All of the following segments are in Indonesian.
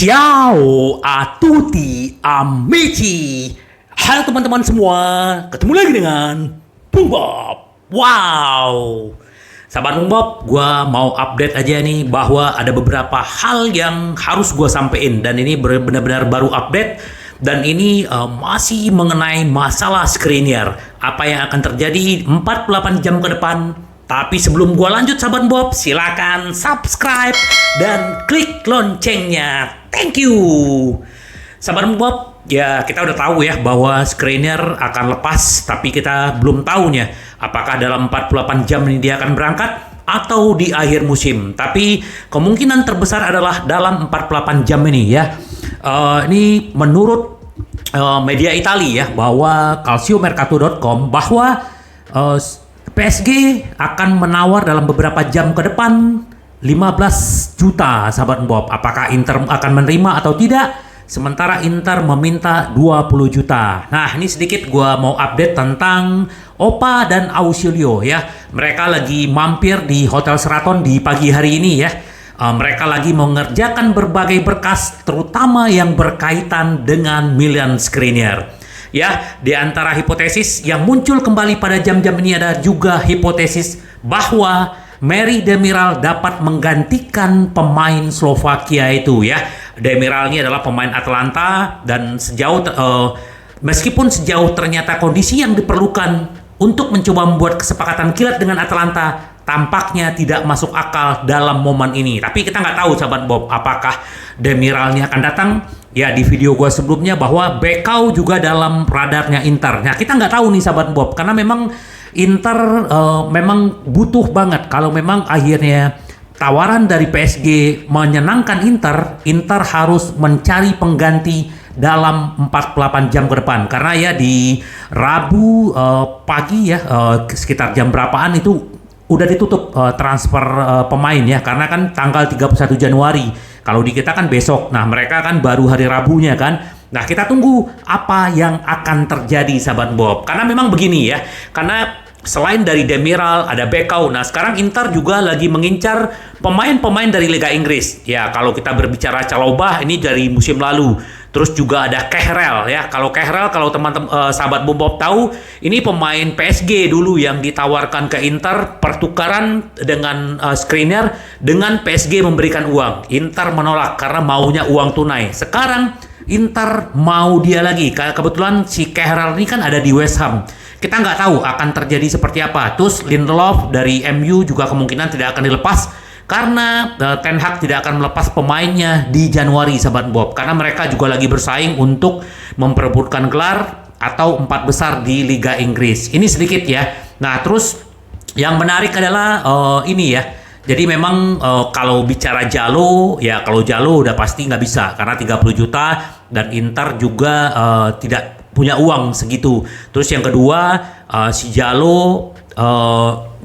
Ciao a tutti amici. Halo teman-teman semua, ketemu lagi dengan Bung Bob. Wow, sahabat Bung Bob, gua mau update aja nih bahwa ada beberapa hal yang harus gua sampein dan ini benar-benar baru update dan ini masih mengenai masalah Skriniar. Apa yang akan terjadi 48 jam ke depan. Tapi sebelum gua lanjut sahabat Bob, silakan subscribe dan klik loncengnya. Thank you. Sahabat Bob, ya kita udah tahu ya bahwa Skriniar akan lepas, tapi kita belum tahunya apakah dalam 48 jam ini dia akan berangkat atau di akhir musim. Tapi kemungkinan terbesar adalah dalam 48 jam ini ya. Ini menurut media Italia ya, bahwa calciomercato.com bahwa PSG akan menawar dalam beberapa jam ke depan 15 juta sahabat Bob. Apakah Inter akan menerima atau tidak? Sementara Inter meminta 20 juta. Nah, ini sedikit gua mau update tentang Opa dan Ausilio ya. Mereka lagi mampir di Hotel Sheraton di pagi hari ini ya. Mereka lagi mengerjakan berbagai berkas, terutama yang berkaitan dengan Milan Skriniar. Ya, di antara hipotesis yang muncul kembali pada jam-jam ini ada juga hipotesis bahwa Mary Demiral dapat menggantikan pemain Slovakia itu ya. Demiral ini adalah pemain Atalanta dan meskipun sejauh ternyata kondisi yang diperlukan untuk mencoba membuat kesepakatan kilat dengan Atalanta tampaknya tidak masuk akal dalam momen ini. Tapi kita nggak tahu sahabat Bob, apakah Demiralnya akan datang. Ya, di video gue sebelumnya bahwa Bekau juga dalam radarnya Inter. Nah, kita nggak tahu nih sahabat Bob, karena memang Inter memang butuh banget. Kalau memang akhirnya tawaran dari PSG menyenangkan Inter harus mencari pengganti dalam 48 jam ke depan. Karena ya di Rabu pagi ya, sekitar jam berapaan itu udah ditutup transfer pemain ya, karena kan tanggal 31 Januari. Kalau di kita kan besok. Nah, mereka kan baru hari Rabunya kan. Nah, kita tunggu apa yang akan terjadi sahabat Bob. Karena memang begini ya. Karena selain dari Demiral ada Bekau. Nah, sekarang Inter juga lagi mengincar pemain-pemain dari Liga Inggris. Ya, kalau kita berbicara Chalobah ini dari musim lalu. Terus juga ada Kehrel ya. Kalau teman-teman sahabat Bob tahu, ini pemain PSG dulu yang ditawarkan ke Inter pertukaran dengan Skriniar dengan PSG memberikan uang. Inter menolak karena maunya uang tunai. Sekarang Inter mau dia lagi. Kebetulan si Kehrel ini kan ada di West Ham. Kita nggak tahu akan terjadi seperti apa. Terus Lindelof dari MU juga kemungkinan tidak akan dilepas karena Ten Hag tidak akan melepas pemainnya di Januari sahabat Bob, karena mereka juga lagi bersaing untuk memperebutkan gelar atau 4 besar di Liga Inggris. Ini sedikit ya. Nah, terus yang menarik adalah ini ya. Jadi memang kalau bicara Jalo, ya kalau Jalo udah pasti nggak bisa karena 30 juta dan Inter juga tidak punya uang segitu. Terus yang kedua, si Jalo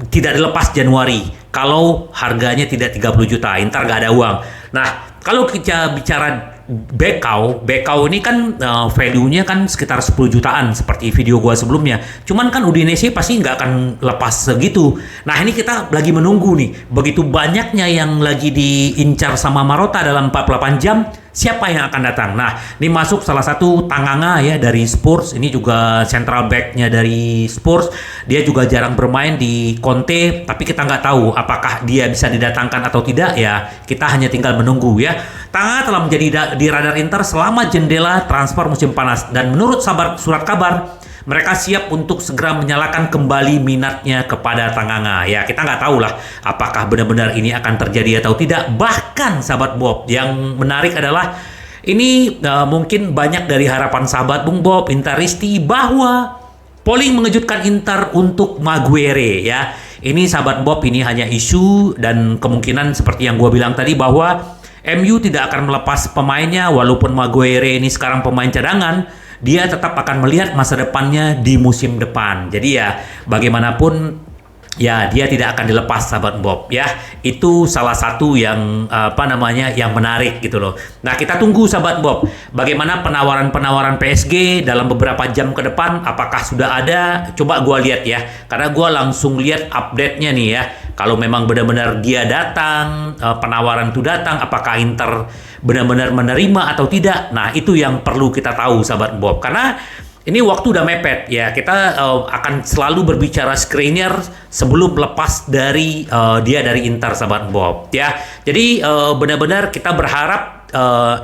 tidak dilepas Januari kalau harganya tidak 30 juta, Inter nggak ada uang. Nah, kalau kita bicara Bekau ini kan value-nya kan sekitar 10 jutaan seperti video gua sebelumnya. Cuman kan Udinese pasti nggak akan lepas segitu. Nah, ini kita lagi menunggu nih. Begitu banyaknya yang lagi diincar sama Marotta dalam 48 jam, siapa yang akan datang? Nah, ini masuk salah satu Tanganga ya dari Spurs. Ini juga central back-nya dari Spurs. Dia juga jarang bermain di Conte, tapi kita nggak tahu apakah dia bisa didatangkan atau tidak ya. Kita hanya tinggal menunggu ya. Tanganga telah menjadi di radar Inter selama jendela transfer musim panas, dan menurut surat kabar mereka siap untuk segera menyalakan kembali minatnya kepada Tanganga. Ya, kita nggak tahu lah apakah benar-benar ini akan terjadi atau tidak. Bahkan sahabat Bob, yang menarik adalah ini mungkin banyak dari harapan sahabat Bung Bob Interisti bahwa polling mengejutkan Inter untuk Maguire ya. Ini sahabat Bob, ini hanya isu dan kemungkinan seperti yang gue bilang tadi bahwa MU tidak akan melepas pemainnya. Walaupun Maguire ini sekarang pemain cadangan, dia tetap akan melihat masa depannya di musim depan. Jadi ya bagaimanapun ya dia tidak akan dilepas sahabat Bob ya. Itu salah satu yang yang menarik gitu loh. Nah, kita tunggu sahabat Bob bagaimana penawaran PSG dalam beberapa jam ke depan. Apakah sudah ada? Coba gua lihat ya, karena gua langsung lihat update-nya nih ya. Kalau memang benar-benar dia datang, penawaran itu datang, apakah Inter benar-benar menerima atau tidak. Nah, itu yang perlu kita tahu, sahabat Bob. Karena ini waktu udah mepet ya, kita akan selalu berbicara Skriniar sebelum lepas dari dia dari Inter, sahabat Bob ya. Jadi benar-benar kita berharap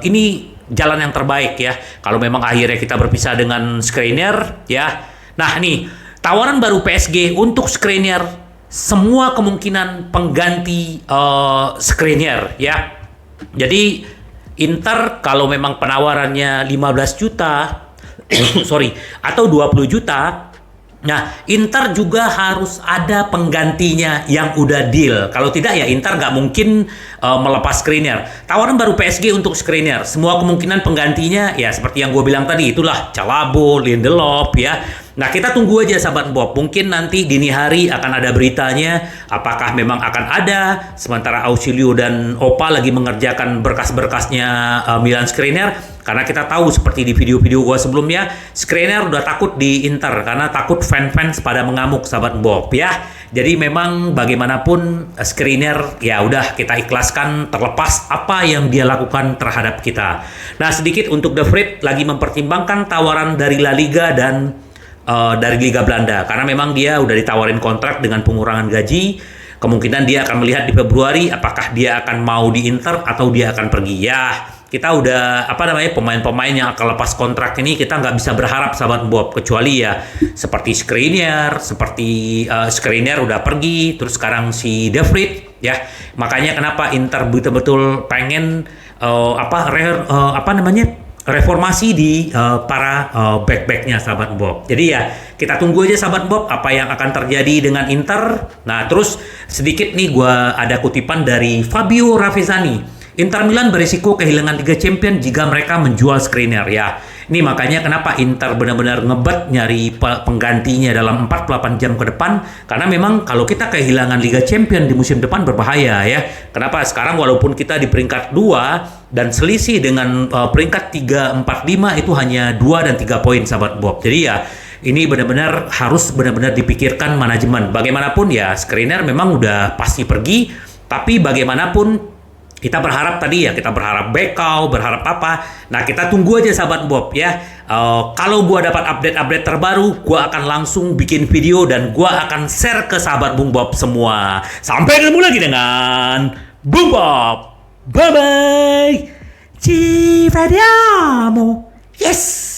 ini jalan yang terbaik ya. Kalau memang akhirnya kita berpisah dengan Skriniar ya. Nah nih, tawaran baru PSG untuk Skriniar, semua kemungkinan pengganti Skriniar ya. Jadi Inter kalau memang penawarannya 15 juta sorry, atau 20 juta. Nah, Inter juga harus ada penggantinya yang udah deal. Kalau tidak ya Inter nggak mungkin melepas Skriniar. Tawaran baru PSG untuk Skriniar, semua kemungkinan penggantinya ya seperti yang gue bilang tadi, itulah Chalobah, Lindelof ya. Nah, kita tunggu aja, sahabat Bob. Mungkin nanti dini hari akan ada beritanya apakah memang akan ada, sementara Ausilio dan Opa lagi mengerjakan berkas-berkasnya Milan Skriniar. Karena kita tahu seperti di video-video gue sebelumnya, Skriniar udah takut di Inter karena takut fans-fans pada mengamuk, sahabat Bob ya. Jadi memang bagaimanapun Skriniar ya udah kita ikhlaskan terlepas apa yang dia lakukan terhadap kita. Nah, sedikit untuk De Vrij lagi mempertimbangkan tawaran dari La Liga dan dari Liga Belanda, karena memang dia udah ditawarin kontrak dengan pengurangan gaji. Kemungkinan dia akan melihat di Februari apakah dia akan mau di Inter atau dia akan pergi ya. Kita udah pemain-pemain yang akan lepas kontrak ini kita nggak bisa berharap, sahabat Bob, kecuali ya seperti Skriniar, Skriniar udah pergi, terus sekarang si De Vrij ya. Makanya kenapa Inter betul-betul pengen reformasi di para back-backnya, sahabat Bob. Jadi ya kita tunggu aja, sahabat Bob, apa yang akan terjadi dengan Inter. Nah, terus sedikit nih gue ada kutipan dari Fabio Ravezzani. Inter Milan berisiko kehilangan Liga Champions jika mereka menjual Skriniar ya. Ini makanya kenapa Inter benar-benar ngebet nyari penggantinya dalam 48 jam ke depan. Karena memang kalau kita kehilangan Liga Champions di musim depan berbahaya ya. Kenapa? Sekarang walaupun kita di peringkat 2 dan selisih dengan peringkat 3, 4, 5 itu hanya 2 dan 3 poin, sahabat Bob. Jadi ya ini benar-benar harus benar-benar dipikirkan manajemen. Bagaimanapun ya Skriniar memang udah pasti pergi. Tapi bagaimanapun kita berharap kita berharap Bekau, berharap apa. Nah, kita tunggu aja, sahabat Bob ya. Kalau gua dapat update-update terbaru, gua akan langsung bikin video dan gua akan share ke sahabat Bung Bob semua. Sampai ketemu lagi dengan Bung Bob. Bye-bye. Ci vediamo. Yes.